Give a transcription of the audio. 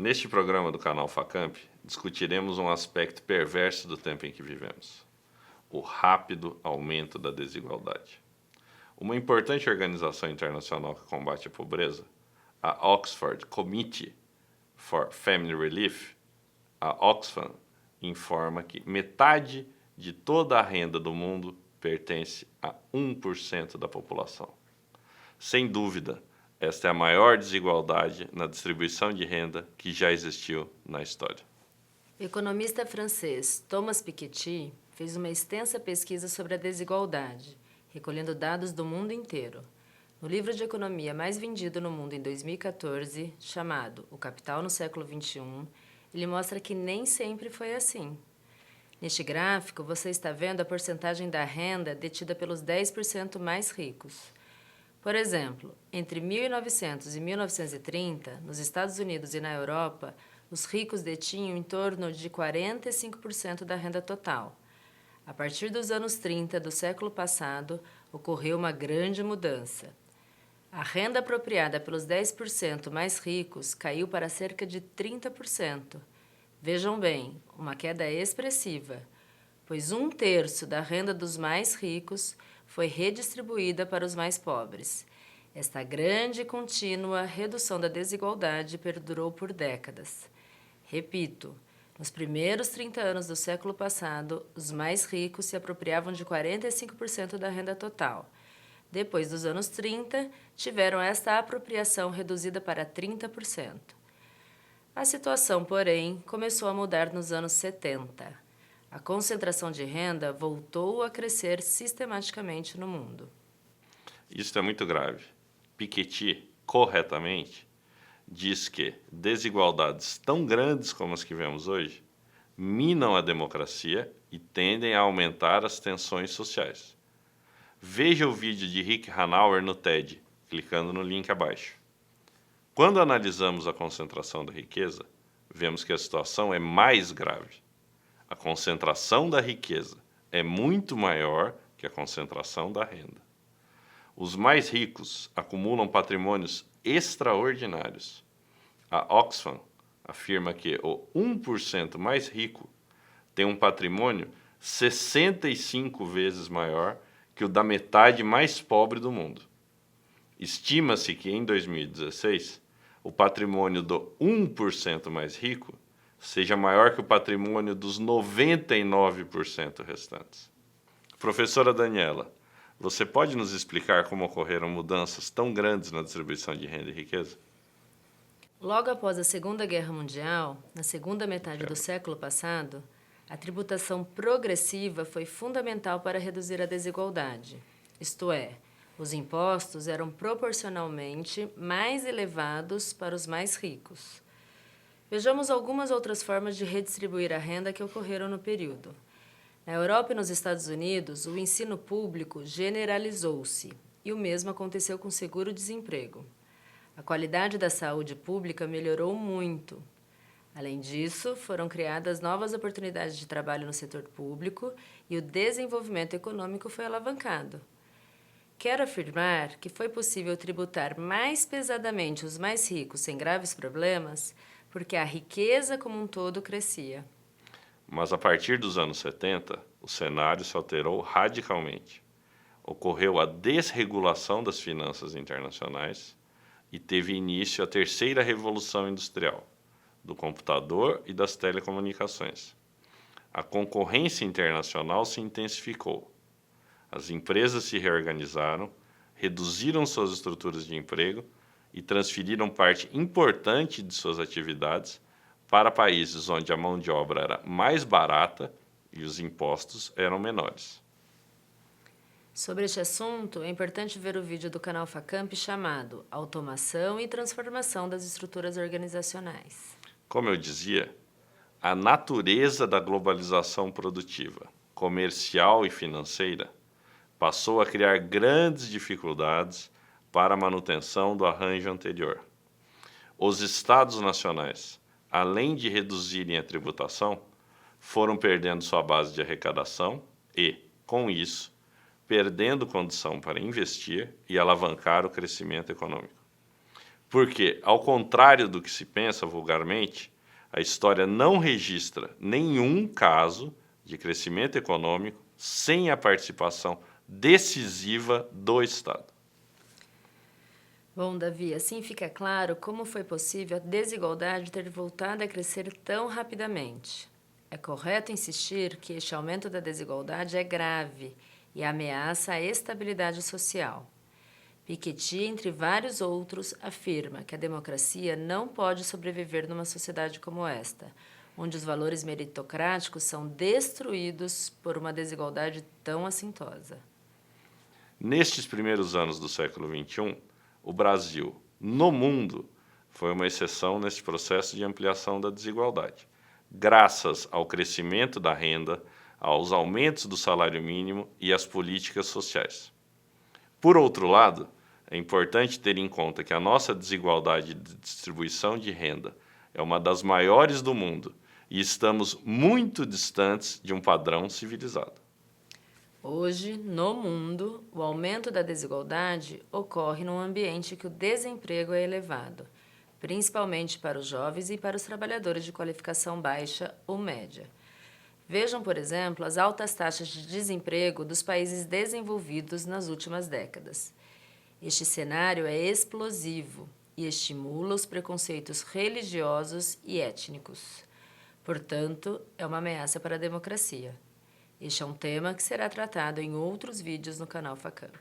Neste programa do canal Facamp, discutiremos um aspecto perverso do tempo em que vivemos: o rápido aumento da desigualdade. Uma importante organização internacional que combate a pobreza, a Oxford Committee for Family Relief, a Oxfam, informa que metade de toda a renda do mundo pertence a 1% da população. Sem dúvida, esta é a maior desigualdade na distribuição de renda que já existiu na história. O economista francês Thomas Piketty fez uma extensa pesquisa sobre a desigualdade, recolhendo dados do mundo inteiro. No livro de economia mais vendido no mundo em 2014, chamado O Capital no Século XXI, ele mostra que nem sempre foi assim. Neste gráfico, você está vendo a porcentagem da renda detida pelos 10% mais ricos. Por exemplo, entre 1900 e 1930, nos Estados Unidos e na Europa, os ricos detinham em torno de 45% da renda total. A partir dos anos 30 do século passado, ocorreu uma grande mudança. A renda apropriada pelos 10% mais ricos caiu para cerca de 30%. Vejam bem, uma queda expressiva, pois 1/3 da renda dos mais ricos foi redistribuída para os mais pobres. Esta grande e contínua redução da desigualdade perdurou por décadas. Repito, nos primeiros 30 anos do século passado, os mais ricos se apropriavam de 45% da renda total. Depois dos anos 30, tiveram esta apropriação reduzida para 30%. A situação, porém, começou a mudar nos anos 70. A concentração de renda voltou a crescer sistematicamente no mundo. Isso é muito grave. Piketty, corretamente, diz que desigualdades tão grandes como as que vemos hoje minam a democracia e tendem a aumentar as tensões sociais. Veja o vídeo de Rick Hanauer no TED, clicando no link abaixo. Quando analisamos a concentração da riqueza, vemos que a situação é mais grave. A concentração da riqueza é muito maior que a concentração da renda. Os mais ricos acumulam patrimônios extraordinários. A Oxfam afirma que o 1% mais rico tem um patrimônio 65 vezes maior que o da metade mais pobre do mundo. Estima-se que em 2016, o patrimônio do 1% mais rico seja maior que o patrimônio dos 99% restantes. Professora Daniela, você pode nos explicar como ocorreram mudanças tão grandes na distribuição de renda e riqueza? Logo após a Segunda Guerra Mundial, na segunda metade do século passado, a tributação progressiva foi fundamental para reduzir a desigualdade. Isto é, os impostos eram proporcionalmente mais elevados para os mais ricos. Vejamos algumas outras formas de redistribuir a renda que ocorreram no período. Na Europa e nos Estados Unidos, o ensino público generalizou-se e o mesmo aconteceu com o seguro-desemprego. A qualidade da saúde pública melhorou muito. Além disso, foram criadas novas oportunidades de trabalho no setor público e o desenvolvimento econômico foi alavancado. Quero afirmar que foi possível tributar mais pesadamente os mais ricos sem graves problemas, porque a riqueza como um todo crescia. Mas a partir dos anos 70, o cenário se alterou radicalmente. Ocorreu a desregulação das finanças internacionais e teve início a terceira revolução industrial, do computador e das telecomunicações. A concorrência internacional se intensificou. As empresas se reorganizaram, reduziram suas estruturas de emprego e transferiram parte importante de suas atividades para países onde a mão de obra era mais barata e os impostos eram menores. Sobre este assunto, é importante ver o vídeo do canal Facamp chamado Automação e Transformação das Estruturas Organizacionais. Como eu dizia, a natureza da globalização produtiva, comercial e financeira passou a criar grandes dificuldades para a manutenção do arranjo anterior. Os estados nacionais, além de reduzirem a tributação, foram perdendo sua base de arrecadação e, com isso, perdendo condição para investir e alavancar o crescimento econômico. Porque, ao contrário do que se pensa vulgarmente, a história não registra nenhum caso de crescimento econômico sem a participação decisiva do Estado. Bom, Davi, assim fica claro como foi possível a desigualdade ter voltado a crescer tão rapidamente. É correto insistir que este aumento da desigualdade é grave e ameaça a estabilidade social. Piketty, entre vários outros, afirma que a democracia não pode sobreviver numa sociedade como esta, onde os valores meritocráticos são destruídos por uma desigualdade tão assintosa. Nestes primeiros anos do século XXI, o Brasil, no mundo, foi uma exceção nesse processo de ampliação da desigualdade, graças ao crescimento da renda, aos aumentos do salário mínimo e às políticas sociais. Por outro lado, é importante ter em conta que a nossa desigualdade de distribuição de renda é uma das maiores do mundo e estamos muito distantes de um padrão civilizado. Hoje, no mundo, o aumento da desigualdade ocorre num ambiente que o desemprego é elevado, principalmente para os jovens e para os trabalhadores de qualificação baixa ou média. Vejam, por exemplo, as altas taxas de desemprego dos países desenvolvidos nas últimas décadas. Este cenário é explosivo e estimula os preconceitos religiosos e étnicos. Portanto, é uma ameaça para a democracia. Este é um tema que será tratado em outros vídeos no canal Facamp.